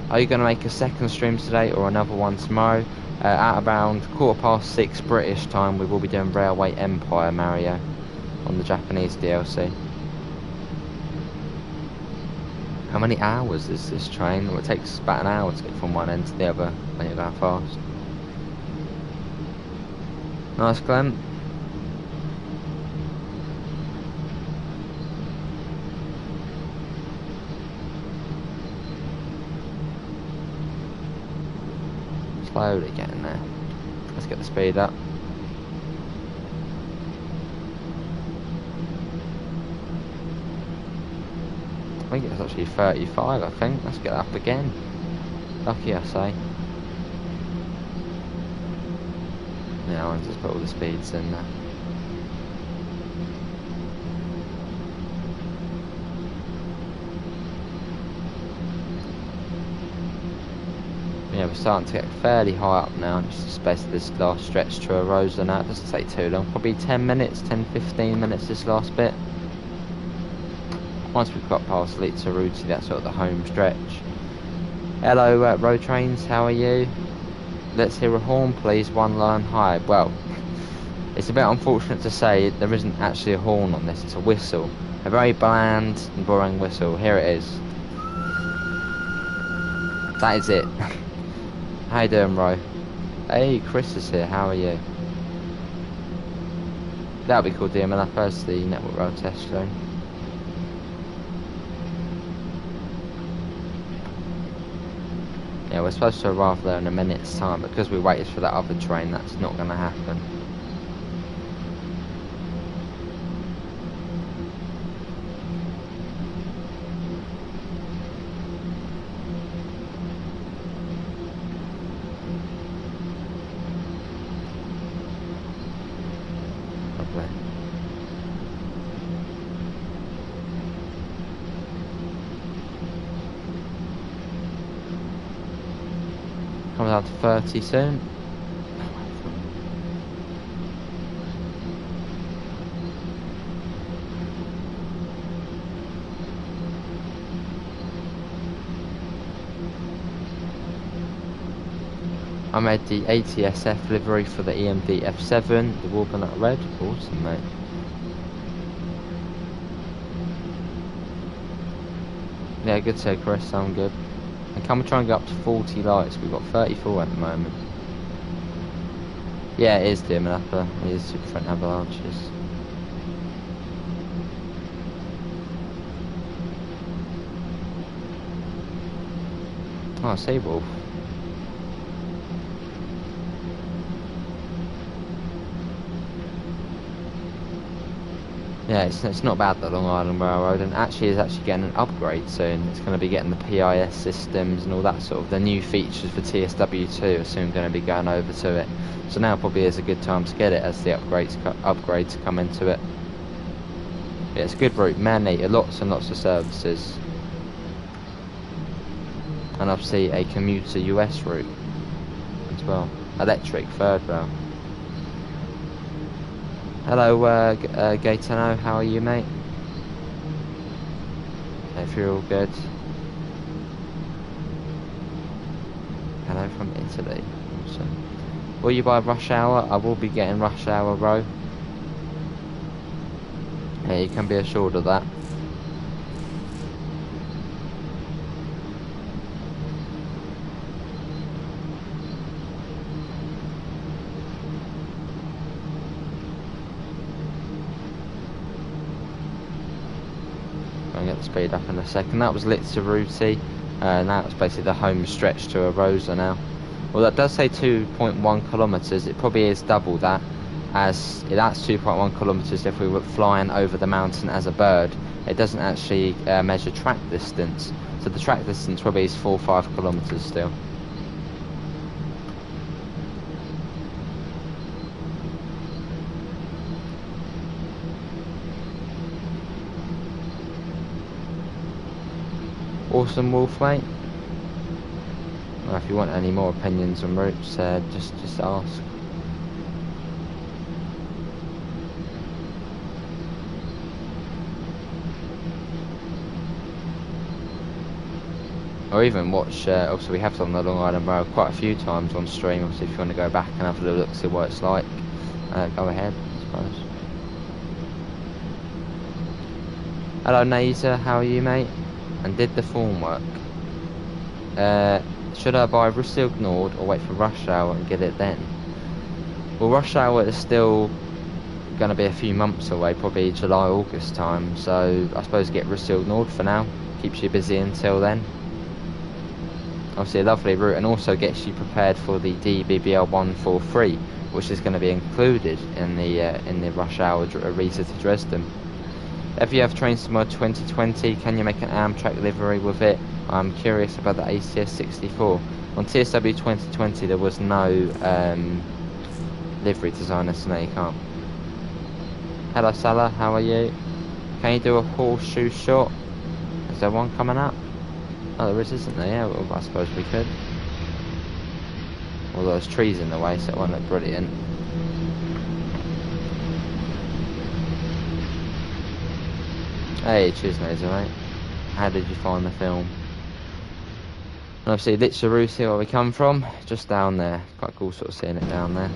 A: Are you going to make a second stream today or another one tomorrow? At around 6:15 British time, we will be doing Railway Empire Mario on the Japanese DLC. How many hours is this train? Well, it takes about an hour to get from one end to the other when you're going fast. Nice, Glenn. Slowly getting there. Let's get the speed up. I think it's actually 35, I think. Let's get up again. Lucky, I say. Yeah, I'll just put all the speeds in there. Yeah, we're starting to get fairly high up now. Just basically this last stretch to Arosa now. It doesn't take too long. Probably 10 minutes, 10-15 minutes this last bit. Once we've got past TheRealBritishAce, that's sort of the home stretch. Hello, road trains, how are you? Let's hear a horn, please. One line high. Well, it's a bit unfortunate to say there isn't actually a horn on this. It's a whistle. A very bland and boring whistle. Here it is. That is it. How you doing, Ro? Hey, Chris is here. How are you? That'll be cool, DML. As the network rail test zone. Yeah, we're supposed to arrive there in a minute's time, but because we waited for that other train, that's not going to happen. Lovely. Coming down to 30 soon. I made the ATSF livery for the EMD F7, the Walnut Red. Awesome, mate. Yeah, good to Chris, sound good. And can we try and get up to 40 lights? We've got 34 at the moment. Yeah, it is dim and upper. It is super front avalanches. Oh, Seawolf. Yeah, it's not bad, the Long Island Railroad, and actually is actually getting an upgrade soon. It's going to be getting the PIS systems and all that sort of, the new features for TSW2 are soon going to be going over to it. So now probably is a good time to get it as the upgrades come into it. Yeah, it's a good route, many, lots and lots of services. And obviously a commuter US route as well. Electric third rail. Hello, Gaetano, how are you, mate? If you're all good. Hello from Italy. Awesome. Will you buy rush hour? I will be getting rush hour, Row. Yeah, you can be assured of that. Get the speed up in a second. That was TheRealBritishAce. Now it's basically the home stretch to Arosa now. Well, that does say 2.1 kilometres. It probably is double that, as that's 2.1 kilometres if we were flying over the mountain as a bird. It doesn't actually measure track distance, so the track distance probably is 4 or 5 kilometres still. Awesome, Wolf, mate. Well, if you want any more opinions on routes, just ask. or even watch, obviously we have done the Long Island Rail quite a few times on stream. Obviously if you want to go back and have a little look, see what it's like, go ahead, I suppose. Hello Nazer, how are you, mate? And did the form work? Should I buy Rusty Ignored or wait for rush hour and get it then? Well, rush hour is still going to be a few months away, probably July, August time, so I suppose get Rusty Ignored for now, keeps you busy until then. Obviously a lovely route, and also gets you prepared for the DBBL 143, which is going to be included in the rush hour Arosa to Dresden. If you have Train Simulator 2020, can you make an Amtrak livery with it? I'm curious about the ACS 64. On TSW 2020 there was no livery designer, so no you can't. Hello Salah, how are you? Can you do a horseshoe shot? Is there one coming up? Oh, there isn't there? Yeah, well, I suppose we could. Well, there's trees in the way, so it won't look brilliant. Hey, cheers, Nazer, mate. How did you find the film? And obviously, Litcheroo, see where we come from. Just down there. Quite cool, sort of seeing it down there.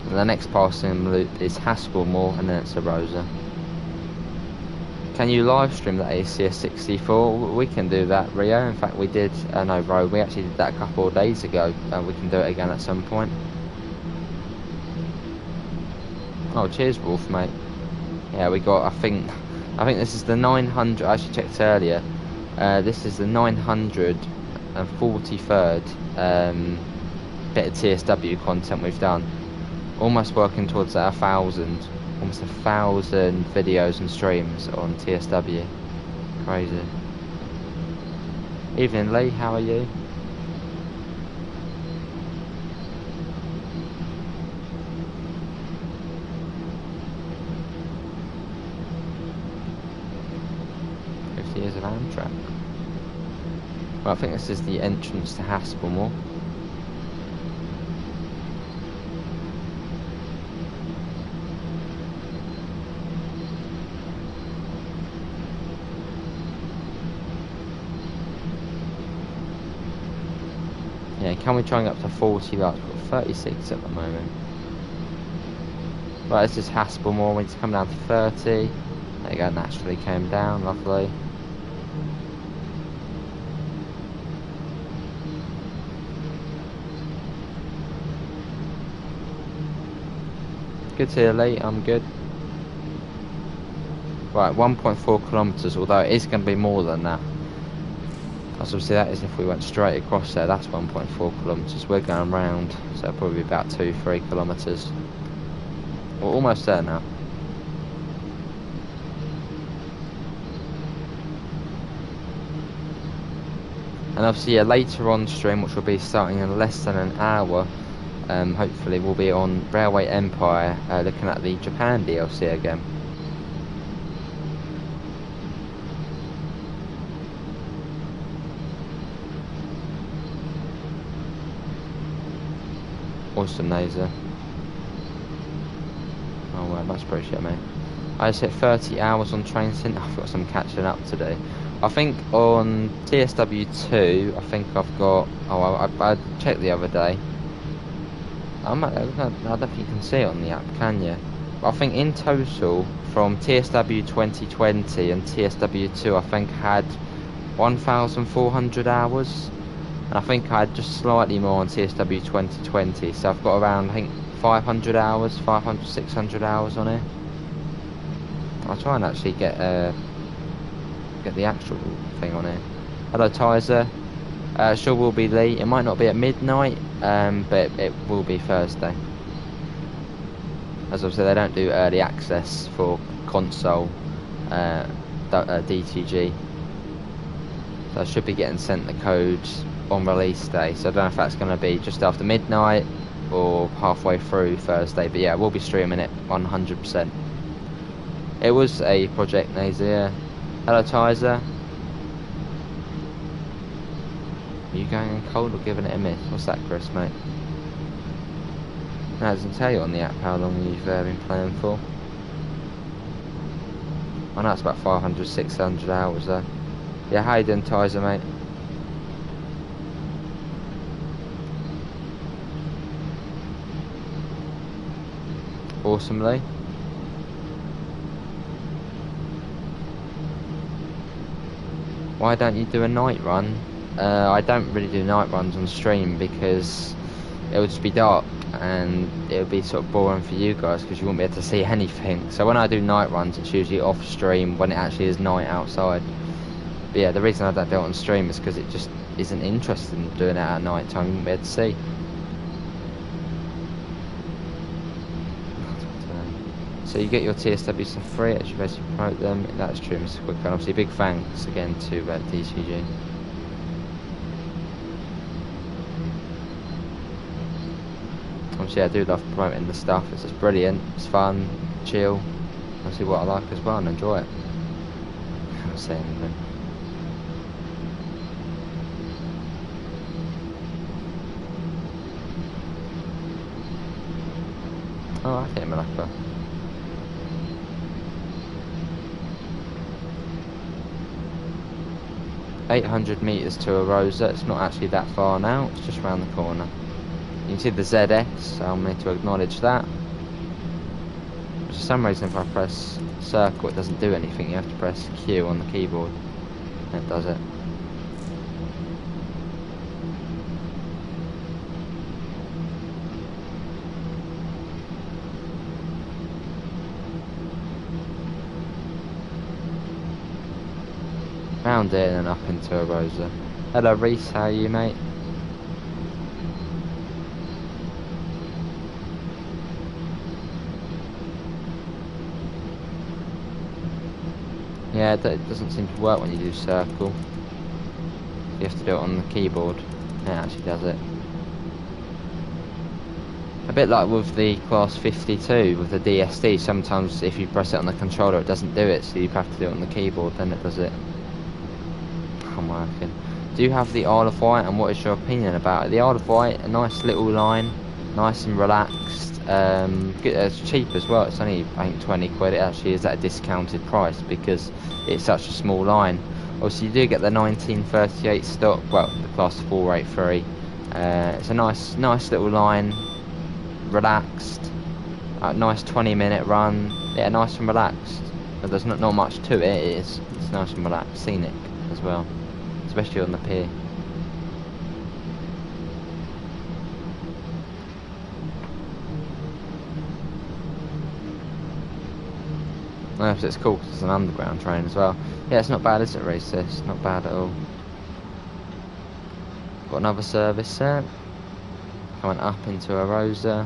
A: And the next passing loop is Haspelmore, and then it's Arosa. Can you live stream the ACS 64? We can do that, Rio. In fact, we did. No, bro, we actually did that a couple of days ago. We can do it again at some point. Oh, cheers, Wolf, mate. Yeah, we got. I think this is the 900. I actually checked earlier. This is the 943rd bit of TSW content we've done. Almost working towards 1,000. Almost 1,000 videos and streams on TSW. Crazy. Evening, Lee. How are you? Years of Amtrak. Well, I think this is the entrance to Haspelmore. Yeah, can we try and get up to 40 laps? We've got 36 at the moment. Right, this is Haspelmore. We need to come down to 30. There you go, naturally came down, lovely. Good to hear, Lee. I'm good. Right, 1.4 kilometres, although it is going to be more than that. As obviously that is if we went straight across there, that's 1.4 kilometres. We're going round, so probably about 2-3 kilometres. We're almost there now. And obviously, yeah, later on stream, which will be starting in less than an hour, hopefully we'll be on Railway Empire, looking at the Japan DLC again. Awesome, Nazer. Oh well, much appreciated, mate. I just hit 30 hours on train sync. I've got some catching up to do. I think on TSW2, I think I've got. Oh, I checked the other day. I don't think you can see it on the app, can you? But I think in total, from TSW 2020 and TSW2, I think I had 1,400 hours. And I think I had just slightly more on TSW 2020, so I've got around, I think, 500 hours, 500, 600 hours on here. I'll try and actually get the actual thing on here. Hello, Tizer. Sure will be Lee. It might not be at midnight, but it will be Thursday. As obviously they don't do early access for console DTG. So I should be getting sent the codes on release day. So I don't know if that's going to be just after midnight or halfway through Thursday. But yeah, we'll be streaming it 100%. It was a Project Nazier. Hello, Tizer. Are you going in cold or giving it a miss? What's that, Chris, mate? No, it doesn't tell you on the app how long you've been playing for. I know it's about 500, 600 hours though. Yeah, how you doing, Tyser, mate? Awesomely. Why don't you do a night run? I don't really do night runs on stream because it would just be dark and it would be sort of boring for you guys because you wouldn't be able to see anything. So when I do night runs, it's usually off stream when it actually is night outside. But yeah, the reason I don't do it on stream is because it just isn't interested in doing it at night time. You wouldn't be able to see. So you get your TSWs for free, actually basically promote them. That's true, Mr. Quick. And obviously big thanks again to DCG. Obviously I do love promoting the stuff. It's just brilliant, it's fun, chill. Obviously what I like as well and enjoy it. I'm not saying anything. Oh, I think Malacca. $800 to Arosa. It's not actually that far now, it's just around the corner. You can see the ZX, I'll need to acknowledge that. For some reason if I press circle it doesn't do anything, you have to press Q on the keyboard and it does it. Round it and up into Arosa. Hello Reese, how are you, mate? Yeah, it doesn't seem to work when you do circle. You have to do it on the keyboard. It actually does it. A bit like with the Class 52 with the DSD, sometimes if you press it on the controller it doesn't do it, so you have to do it on the keyboard, then it does it. I'm working. Do you have the Isle of Wight and what is your opinion about it? The Isle of Wight, a nice little line, nice and relaxed. It's cheap as well, it's only I think 20 quid. It actually is at a discounted price because it's such a small line. Obviously you do get the 1938 stock, well the Class 483. It's a nice little line, relaxed, nice 20-minute run. Yeah, nice and relaxed. But there's not much to it. It's nice and relaxed, scenic as well, especially on the pier. No, it's cool because it's an underground train as well. Yeah, it's not bad, is it, Reese? It's not bad at all. Got another service there. Coming up into Arosa.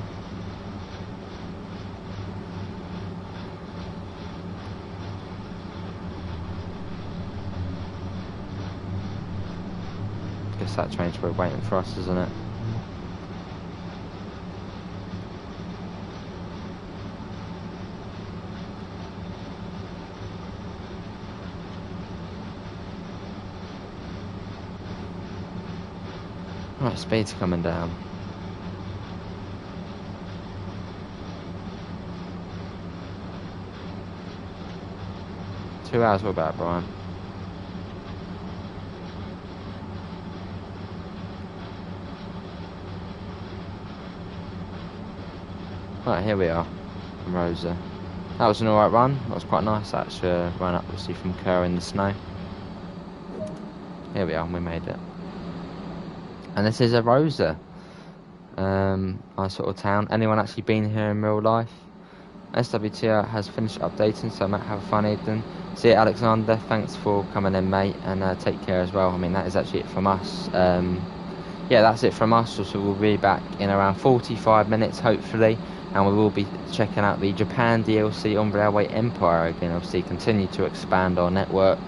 A: Guess that train's probably waiting for us, isn't it? Right, speed's coming down. Two hours, what about Brian? Right, here we are, from Rosa. That was an alright run, that was quite nice actually, run up obviously from Kerr in the snow. Here we are, we made it. And this is Arosa, nice sort of town. Anyone actually been here in real life? SWTR has finished updating, so I might have a fun evening. See you, Alexander, thanks for coming in, mate, and take care as well. I mean, that is actually it from us. Yeah, that's it from us, so we'll be back in around 45 minutes, hopefully, and we will be checking out the Japan DLC on Railway Empire again, obviously continue to expand our network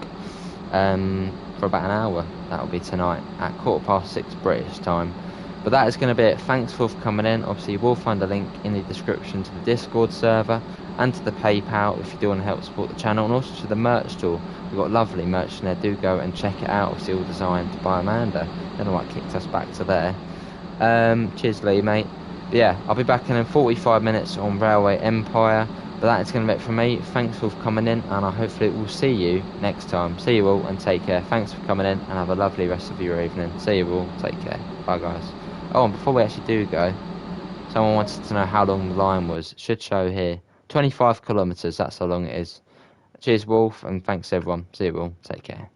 A: for about an hour. That'll be tonight at 6:15 British time. But that is going to be it. Thanks for coming in. Obviously you will find a link in the description to the Discord server and to the PayPal if you do want to help support the channel, and also to the merch store. We've got lovely merch in there, do go and check it out. Obviously all designed by Amanda. Don't know what kicked us back to there. Cheers Lee, mate. But yeah, I'll be back in 45 minutes on Railway Empire. But that is going to be it from me. Thanks for coming in, and I hopefully will see you next time. See you all and take care. Thanks for coming in, and have a lovely rest of your evening. See you all. Take care. Bye, guys. Oh, and before we actually do go, someone wanted to know how long the line was. It should show here. 25 kilometres. That's how long it is. Cheers, Wolf, and thanks everyone. See you all. Take care.